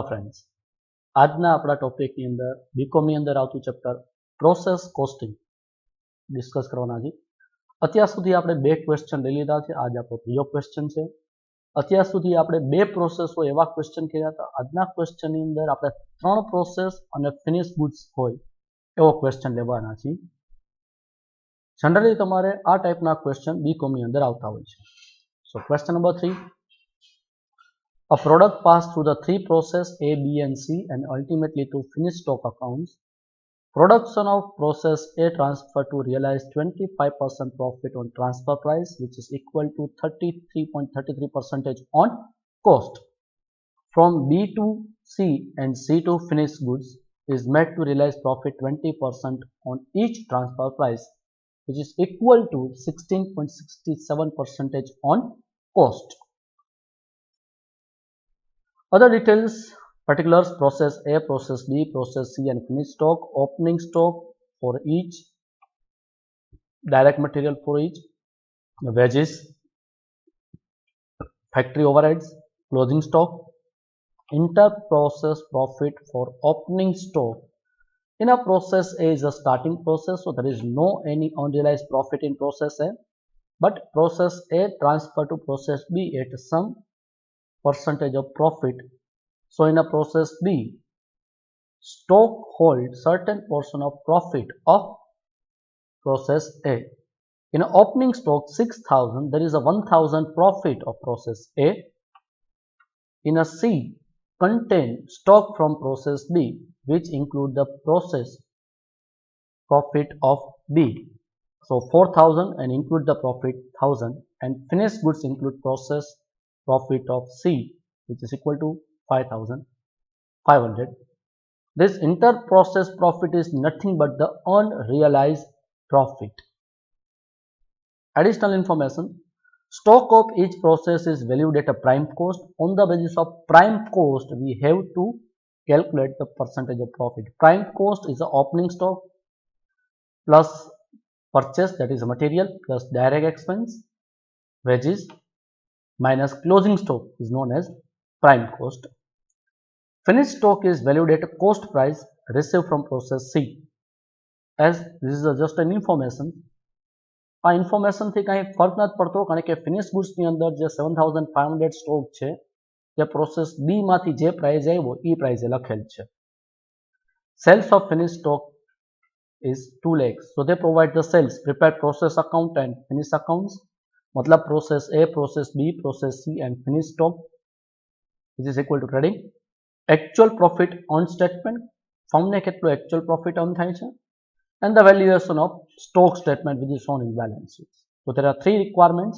Friends, આજના આપણા ટોપિકની અંદર બીકોમની અંદર આવતું ચેપ્ટર પ્રોસેસ કોસ્ટિંગ ડિસ્કસ કરવાના છે. અત્યાર સુધી આપણે બે ક્વેશ્ચન લઈ લીધા છે. આજ આપણો ત્રીજો ક્વેશ્ચન છે. અત્યાર સુધી આપણે બે પ્રોસેસ હોય એવા ક્વેશ્ચન કર્યા હતા. આજના ક્વેશ્ચનની અંદર આપણે ત્રણ પ્રોસેસ અને ફિનિશ ગુડ્સ હોય એવો ક્વેશ્ચન લેવાના છે. જનરલી તમારે આ ટાઈપના ક્વેશ્ચન બીકોમની અંદર આવતા હોય છે. સો question number 3. A product passed through the three process A, B and C and ultimately to finished stock accounts. Production of process A transferred to realize 25% profit on transfer price, which is equal to 33.33% on cost. From B to C and C to finished goods is made to realize profit 20% on each transfer price, which is equal to 16.67% on cost. Other details, particulars, process A, process B, process C and finished stock, opening stock for each, direct material for each, wages, factory overheads, closing stock, inter-process profit for opening stock. In a process A is a starting process, so there is no any unrealized profit in process A, but process A transfer to process B at some percentage of profit. So in a process B, stock hold certain portion of profit of process A. In a opening stock 6,000, there is a 1,000 profit of process A. In a C, contain stock from process B, which include the process profit of B. So 4,000 and include the profit 1,000, and finished goods include process profit of C, which is equal to 5,500. This inter-process profit is nothing but the unrealized profit. Additional information, stock of each process is valued at a prime cost. On the basis of prime cost, we have to calculate the percentage of profit. Prime cost is the opening stock plus purchase, that is material, plus direct expense, wages, minus closing stock is known as prime cost. Finished stock is valued at a cost price received from process C. As this is just an information, આ ઇન્ફોર્મેશનથી કંઈ ફરક નથી પડતો, કારણ કે finish ગુડ્સની અંદર જે 7,500 stock છે તે પ્રોસેસ બી માંથી જે પ્રાઇસ આવ્યો એ પ્રાઇસે લખેલ છે. Sales of finish stock is 2 lakhs. So they provide the sales, prepared process account and finish accounts. मतलब process A, process B, process C and finish stock, which is equal to trading. Actual profit on statement, ફર્મને કેટલો actual profit on થાય છે, and the valuation of stock statement which is shown in balance sheet. So there are three requirements.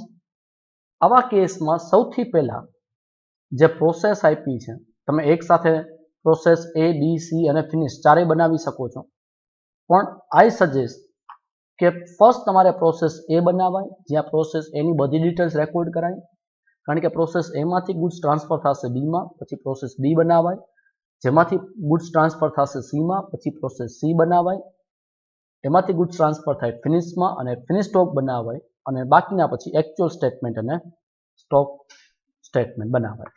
આવા કેસમાં સૌથી પહેલા જે process આપી છે, તમે એક સાથે પ્રોસેસ A, B, C અને ફિનિશ ચારે બનાવી શકો છો, પણ I suggest કે ફર્સ્ટ તમારે પ્રોસેસ A બનાવાય, જ્યાં પ્રોસેસ A ની બધી ડિટેલ્સ રેકોર્ડ કરાય, કારણ કે પ્રોસેસ A માંથી ગુડ્સ ટ્રાન્સફર થશે B માં, પછી પ્રોસેસ B બનાવાય, જેમાંથી ગુડ્સ ટ્રાન્સફર થશે C માં, પછી પ્રોસેસ C બનાવાય, એમાંથી ગુડ્સ ટ્રાન્સફર થાય ફિનિશમાં અને ફિનિશ સ્ટોક બનાવાય, અને બાકીના પછી એક્ચ્યુઅલ સ્ટેટમેન્ટ અને સ્ટોક સ્ટેટમેન્ટ બનાવાય.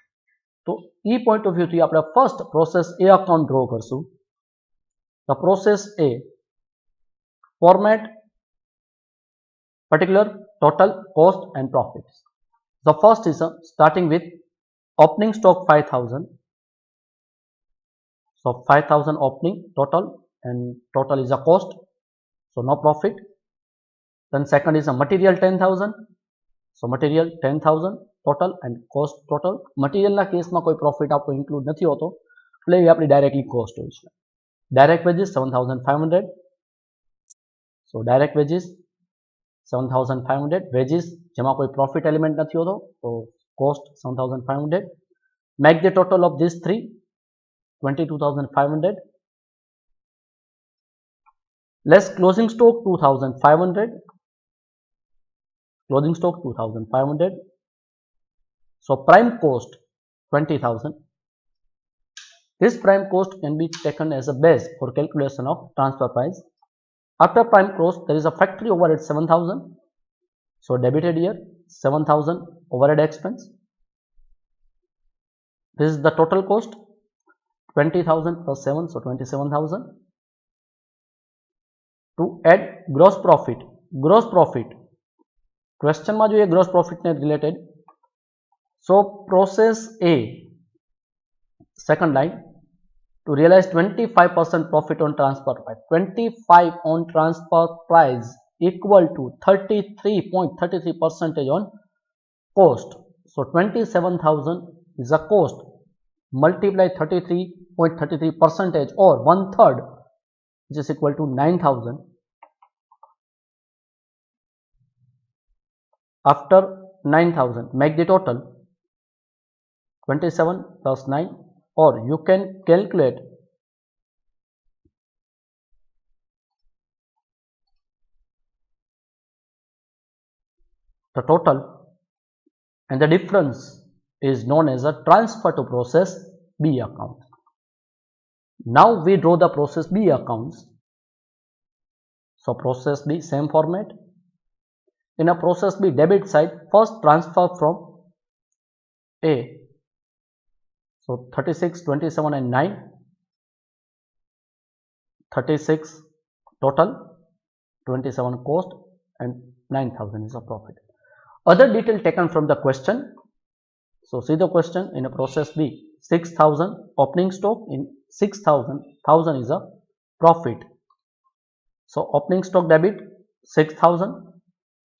તો એ પોઈન્ટ ઓફ વ્યૂથી આપણે first process A account draw કરશું. The process A format, particular, total, cost and profits. The first is starting with opening stock 5,000. So 5,000 opening total, and total is a cost, so no profit. Then second is a material 10,000. So material 10,000 total and cost total. Material ના કેસમાં કોઈ profit આપણો include નથી હોતો, એટલે એ આપણી directly cost હોય છે. Direct wages 7,500. So direct wages 7,500. Wages જેમાં કોઈ profit element નથી હોતો, so cost 7,500. Make the total of these three 22,500. Less closing stock 2,500. Closing stock 2,500. So prime cost 20,000. This prime cost can be taken as a base for calculation of transfer price. After prime cost, there is a factory overhead 7,000. So debited here 7,000 overhead expense. This is the total cost. 20,000 plus 7, so 27,000. To add gross profit, question માં જોઈએ gross profit ને related. So process A, second line, to realize 25% profit on transfer price. 25 on transfer price equal to 33.33% on cost. So 27,000 is a cost. Multiply 33.33% or 1/3, which is equal to 9,000. After 9,000, make the total 27 plus 9, or you can calculate the total, and the difference is known as a transfer to process B account. Now we draw the process B accounts. So process B, same format. In a process B debit side, first transfer from A. So 36, 27 and 9. 36 total, 27 cost, and 9,000 is a profit. Other detail taken from the question. So see the question. In a process B, 6,000 opening stock, in 6,000, 1,000 is a profit. So opening stock debit 6,000,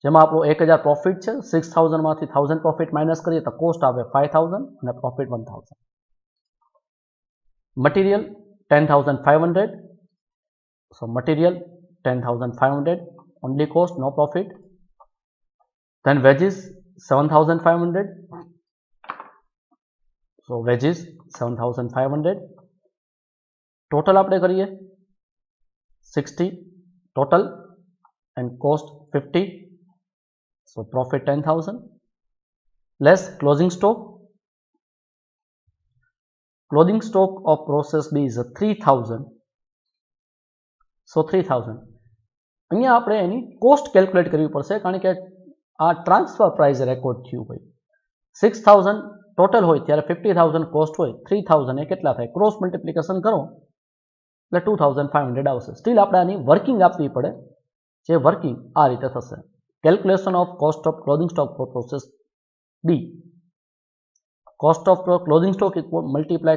જેમાં આપણો 1,000 profit છે. 6,000 માંથી 1,000 profit minus કરીએ તો cost આવે 5,000 અને profit 1,000. Material 10,500, so material 10,500, only cost, no profit. Then wages 7,500, so wages 7,500. total આપણે કરીએ 60 total and cost 50, so profit 10,000. less closing stock. Closing stock of process B is 3,000, so 3,000. અહીંયા આપણે એની cost calculate કરવી પડશે, કારણ કે આ ટ્રાન્સફર પ્રાઇસ રેકોર્ડ થયું હોય. 6,000 ટોટલ હોય ત્યારે 50,000 કોસ્ટ હોય. 3,000 એ કેટલા થાય? ક્રોસ મલ્ટિપ્લિકેશન કરો એટલે 2,500 આવશે. સ્ટીલ આપણે આની વર્કિંગ આપવી પડે, જે વર્કિંગ આ રીતે થશે. Calculation of cost of closing stock for process B. cost of closing stock equal multiply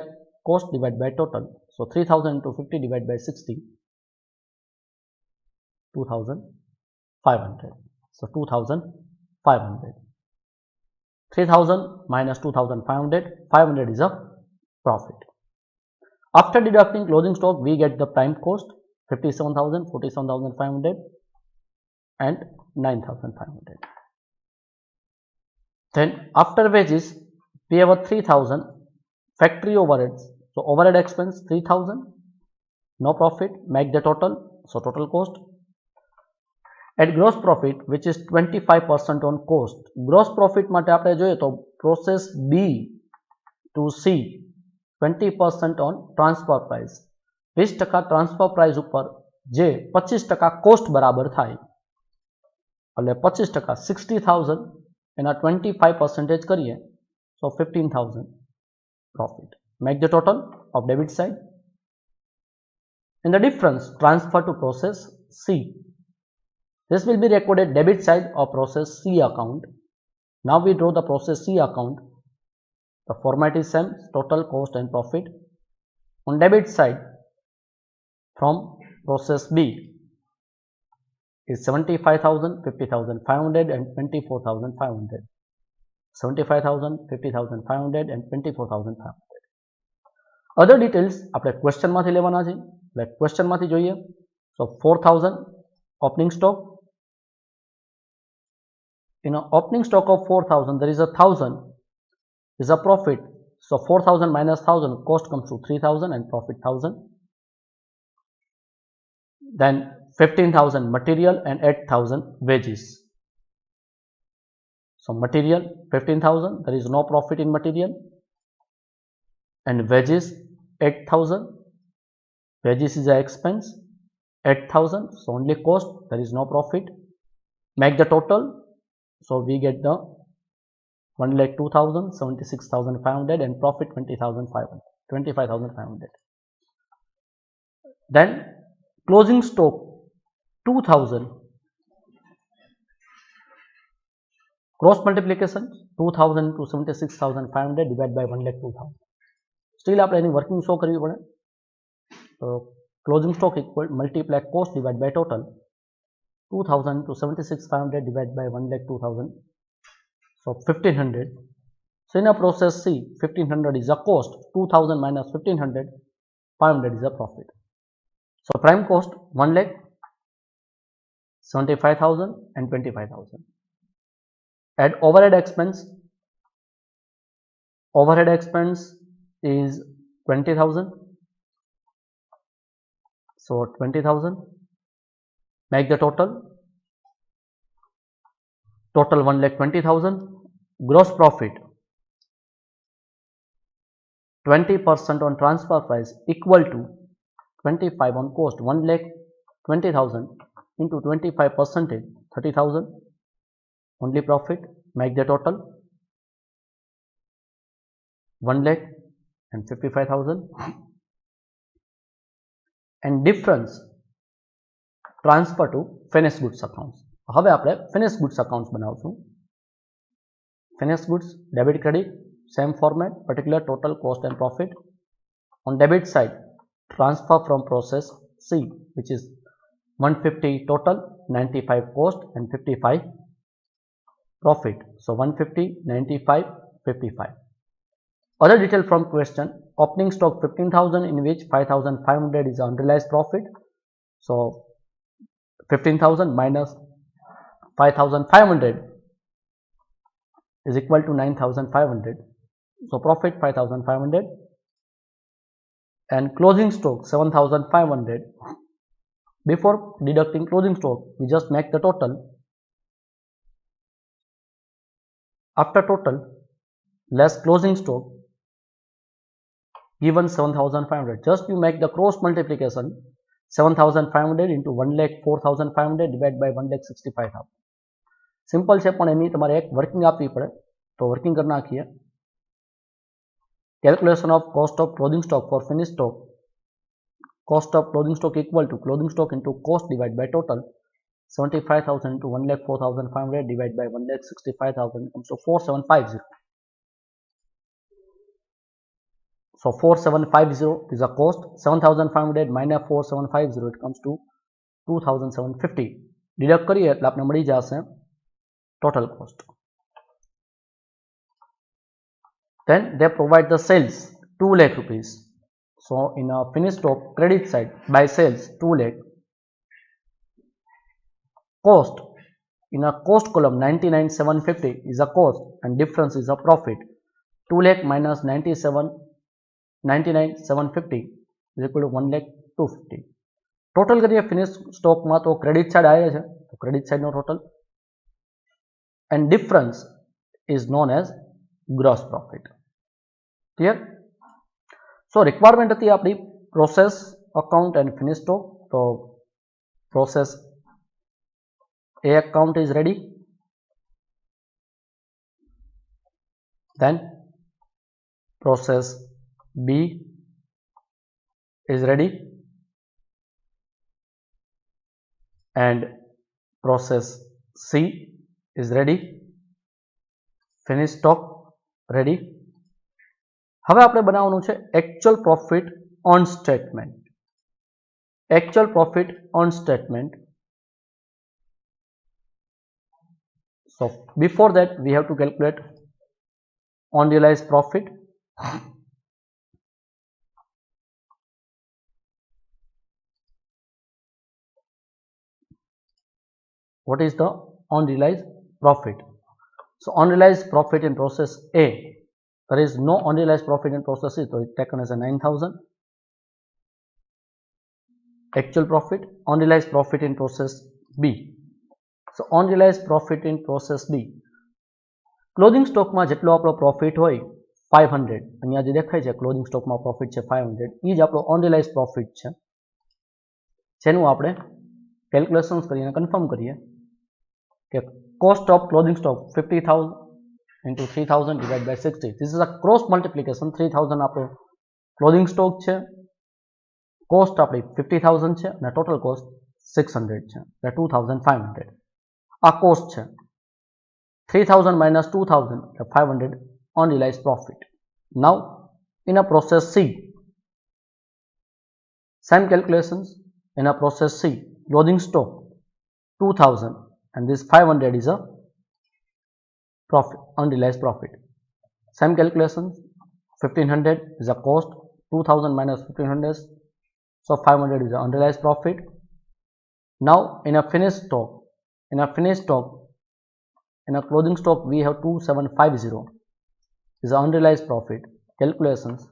cost divided by total. So 3,000 into 50 divided by 60, 2,500. So 2,500. 3,000 minus 2,500, 500 is a profit. After deducting closing stock, we get the prime cost 57,000, 47,500 and 9,500. Then after wages, we have a 3,000 factory overheads. So overhead expense 3,000, no profit, make the total, so total cost. At gross profit, which is 25% on cost. Gross profit માટે આપણે જોઈએ તો process B to C 20% on transfer price. 20% transfer price ઉપર જે 25% cost બરાબર થાય, એટલે 25% 60,000 એના 25% કરીએ, so 15,000 profit. Make the total of debit side. And the difference transfer to process C. This will be recorded debit side of process C account. Now we draw the process C account. The format is same, total cost and profit. On debit side, from process B is 75,000, 50,500 and 24,500. 75,000, 50,500 and 24,500. Other details આપણે question માંથી લેવાના છે. એટલે question માંથી જોઈએ. So 4,000 opening stock. In an opening stock of 4,000, there is a 1,000 is a profit. So 4,000 minus 1,000, cost comes to 3,000 and profit 1,000. Then 15,000 material and 8,000 wages. So material 15,000, there is no profit in material, and wages 8,000. Wages is an expense 8,000, so only cost, there is no profit. Make the total, so we get the 1,02,000, 76,500 and profit 20,500, 25,500. Then closing stock 2,000, cross multiplication 2,000 to 76,500 divided by 1,02,000. Still આપણે એની working show કરવી પડે. તો closing stock equal multiply cost divided by total 2,000 to 76,500 divided by 1,02,000. So 1,500. So in a process C, 1,500 is a cost, 2,000 minus 1,500, 500 is a profit. So prime cost 1,75,000 and 25,000. Add overhead expense. Overhead expense is 20,000. So 20,000. Make the total. Total 1,20,000. Gross profit 20% on transfer price equal to 25 on cost. 1,20,000 into 25%, 30,000. Only profit. Make the total 1,55,000. And difference transfer to finished goods accounts. હવે આપણે finished goods accounts બનાવશું. Finished goods debit credit same format, particular total cost and profit. On debit side, transfer from process C, which is 150 total, 95 cost and 55 profit. So 150, 95, 55. Other detail from question: opening stock 15,000 in which 5,500 is unrealized profit. So 15,000 minus 5,500 is equal to 9,500. So profit 5,500 and closing stock 7,500. Before deducting closing stock, we just make the total. After total, less closing stock, given 7,500. Just you make the cross multiplication. 7,500 into 1,04,500 divided by 1,65,000. Simple છે પણ એની તમારે એક working આપવી પડે. તો working કરી નાખીએ. Calculation of cost of closing stock for finished stock. Cost of closing stock equal to closing stock into cost divided by total. 75,000 into 1,04,500 divided by 1,65,000 comes to 4,750. So 4,750 is a cost. 7,500 minus 4,750, it comes to 2,750. Deduct કરીએ એટલે આપણે મળી જશે total cost. Then they provide the sales 2 lakh rupees. So in a finished stock credit side, by sales 2 lakh. Cost, in a cost column 99,750 is a cost and difference is a profit. 2 lakh minus 99,750 is equal to 1,02,50. Total કરીએ finished stock માં તો credit side આવે છે, તો credit side no total, and difference is known as gross profit. Clear? So requirement હતી આપણી process account and finished stock. તો process A account is ready. Then process B is ready and process C is ready. Finished stock ready. હવે આપણે બનાવવાનું છે actual profit on statement. Actual profit on statement. So before that we have to calculate unrealized profit. What is the unrealized profit? So unrealized profit in process A, there is no unrealized profit in process C, so it's taken as a 9,000. Actual profit, unrealized profit in process B. So unrealized profit in process B. Closing stock માં જેટલો આપણો profit હોય 500, અહીંયા જે દેખાય છે closing stock માં profit છે 500, એ જ આપણો unrealized profit છે, જેનું આપણે calculations કરીને confirm કરીએ કે cost of closing stock 50,000 into 3000 divided by 60. This is a cross multiplication. 3000 આપણો ક્લોઝિંગ સ્ટોક છે, કોસ્ટ આપણી 50,000 છે અને ટોટલ કોસ્ટ 600 છે એટલે 2500. આ કોસ્ટ છે. 3000 minus 2000 500 unrealized profit. Now in a process C, same calculations. In a process C, closing stock 2000 and this 500 is a profit, unrealized profit. Same calculations. 1500 is a cost, 2000 minus 1500, so 500 is a unrealized profit. Now in a finished stock, in a closing stock we have 2750 is a unrealized profit. Calculations.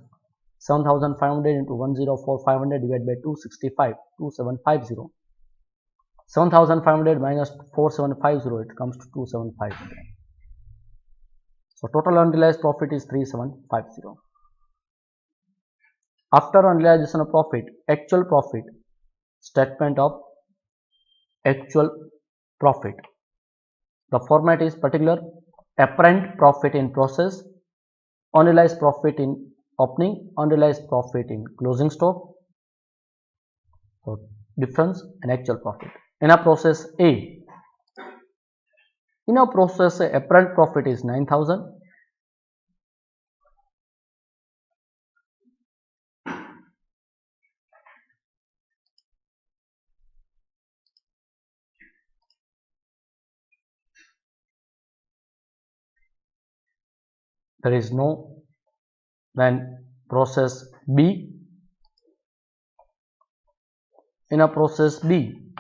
7500 into 104500 divided by 265, 2750. 7500 minus 4750, it comes to 2750. So total unrealized profit is 3750. After unrealization of profit, actual profit, statement of actual profit. The format is particular: apparent profit in process, unrealized profit in opening, unrealized profit in closing stock. So difference and actual profit. In a process A, apparent profit is 9000. There is no. Then process B. In a process B,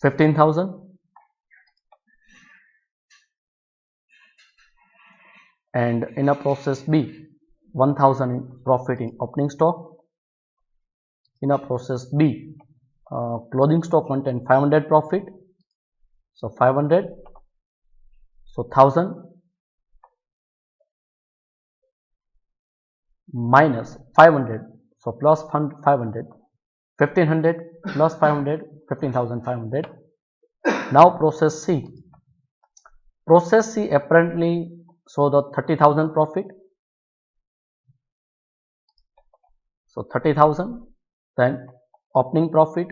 15,000. And in a process B, 1000 in profit in opening stock. In a process B, closing stock contain 500 profit, so 500, so 1000 minus 500, so plus 500, 1500 plus 500, 15,500. Now process C. Process C apparently show the 30,000 profit, so 30,000. Then opening profit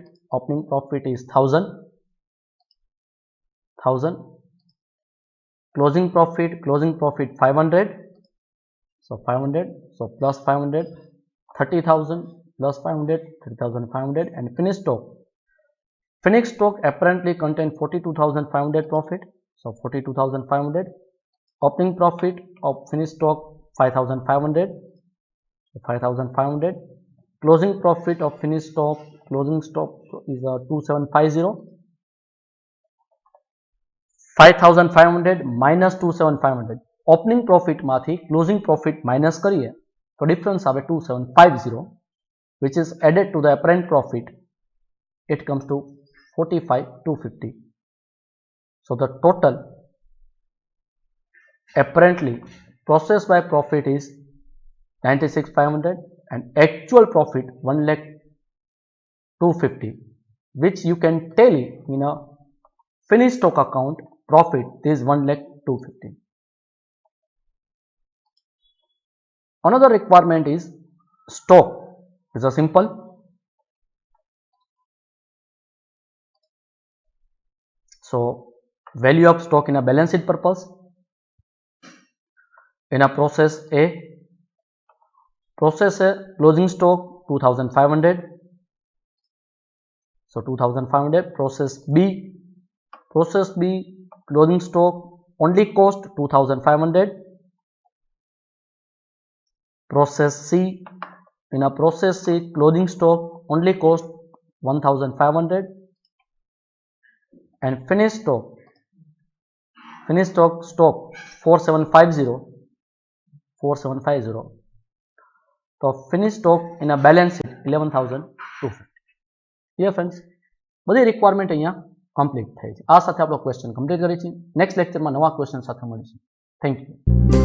is 1000. Closing profit 500, so 500, so plus 500, 30,000 plus 500, 30,500. And finished stock apparently contain 42,500 profit, so 42,500. Opening profit of finished stock 5,500, so 5,500. Closing profit of finished stock, closing stock is 2750. 5,500 minus 2750. Opening profit माथी closing profit minus करिए तो difference आवे 2750, which is added to the apparent profit. It comes to 45,250. So the total apparently process by profit is 96,500 and actual profit 1,02,50, which you can tally in a finished stock account. Profit is 1,02,50. Another requirement is stock. It's a simple. So value of stock in a balance sheet purpose. In a process A, closing stock 2,500, so 2,500. Process B, closing stock only cost 2,500. Process C, in a process C, closing stock only cost 1,500. And finished stock 4750. So finished stock in a balance sheet 11,250. Dear friends, બધી requirement અહીંયા complete થઈ છે. આ સાથે આપણો question complete કરી છે. Next લેક્ચરમાં નવા ક્વેશ્ચન સાથે મળીશું. Thank you.